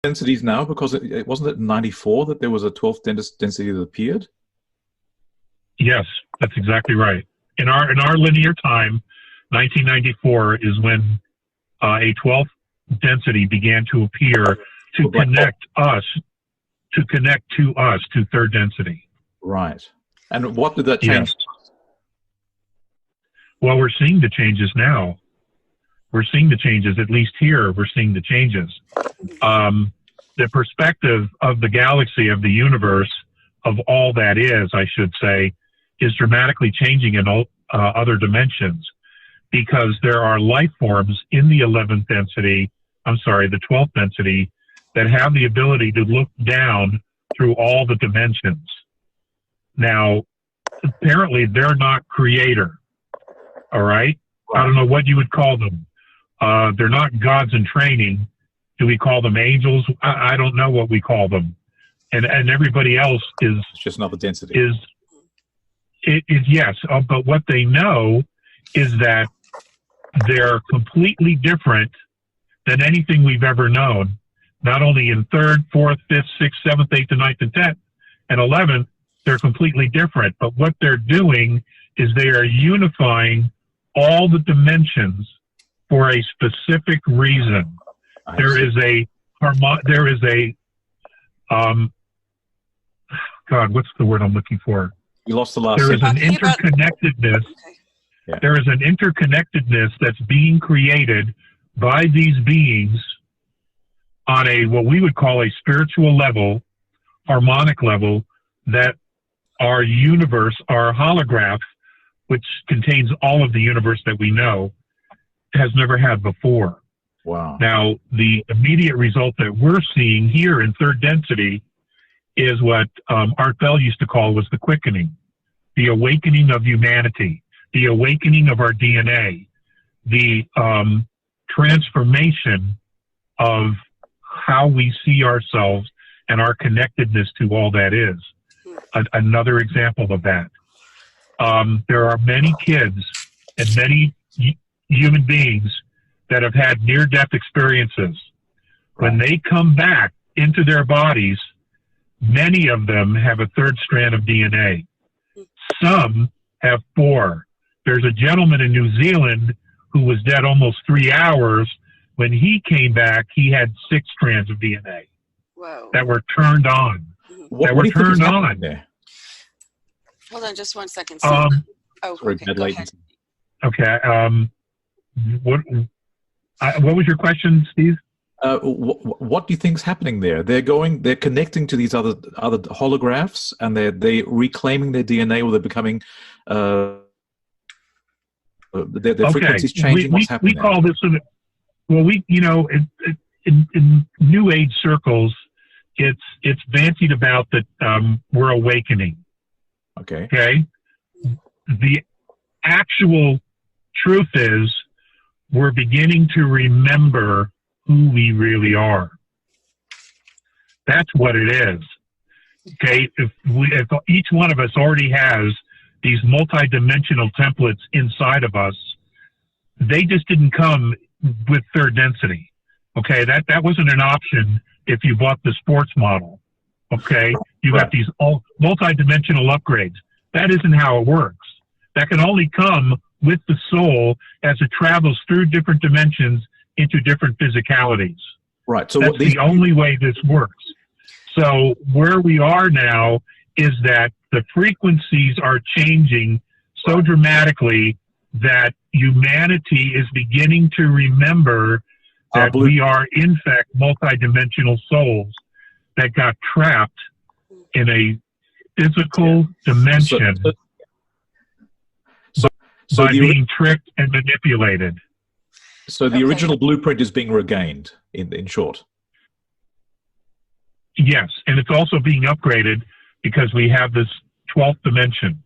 densities now? Because it wasn't it 94 that there was a 12th density that appeared? Yes, that's exactly right. In our linear time, 1994 is when a 12th density began to appear to connect to us to third density. Right. And what did that change? Yes. Well, we're seeing the changes now. We're seeing the changes, at least here, we're seeing the changes. The perspective of the galaxy, of the universe, of all that is, I should say, is dramatically changing in all, other dimensions, because there are life forms in the 11th density, the 12th density, that have the ability to look down through all the dimensions. Now, apparently they're not creator, all right? I don't know what you would call them. They're not gods in training. Do we call them angels? I don't know what we call them. And everybody else is... It's just another density. Yes, but what they know is that they're completely different than anything we've ever known. Not only in 3rd, 4th, 5th, 6th, 7th, 8th, and 9th, and 10th, and 11th, they're completely different. But what they're doing is they are unifying all the dimensions for a specific reason. There is a God, what's the word I'm looking for? You lost the last. There is an interconnectedness. Okay. Yeah. There is an interconnectedness that's being created by these beings on a what we would call a spiritual level, harmonic level, that our universe, our holograph, which contains all of the universe that we know, has never had before. Wow. Now, the immediate result that we're seeing here in third density is what Art Bell used to call was the quickening, the awakening of humanity, the awakening of our DNA, the transformation of how we see ourselves and our connectedness to all that is. Another example of that. There are many kids and many human beings that have had near-death experiences. When they come back into their bodies, many of them have a third strand of DNA. Some have 4. There's a gentleman in New Zealand who was dead almost 3 hours. When he came back, he had 6 strands of DNA. Whoa. That were turned on. What do you think is happening there? Hold on just one second. Sorry, okay, go ahead. Okay. What was your question, Steve? What do you think's happening there? They're connecting to these other holographs, and they're reclaiming their DNA, or they're becoming their frequencies changing. What's happening? We call this in New Age circles, it's fancied about that we're awakening. Okay. Okay. The actual truth is we're beginning to remember who we really are. That's what it is. Okay. If each one of us already has these multi-dimensional templates inside of us, they just didn't come with third density. Okay. That wasn't an option if you bought the sports model. Okay. You got these multi-dimensional upgrades. That isn't how it works. That can only come with the soul as it travels through different dimensions into different physicalities. Right. So that's the only way this works. So where we are now is that the frequencies are changing so dramatically that humanity is beginning to remember that we are, in fact, multidimensional souls that got trapped in a physical dimension by being tricked and manipulated. So the original blueprint is being regained, in short. Yes, and it's also being upgraded because we have this 12th dimension.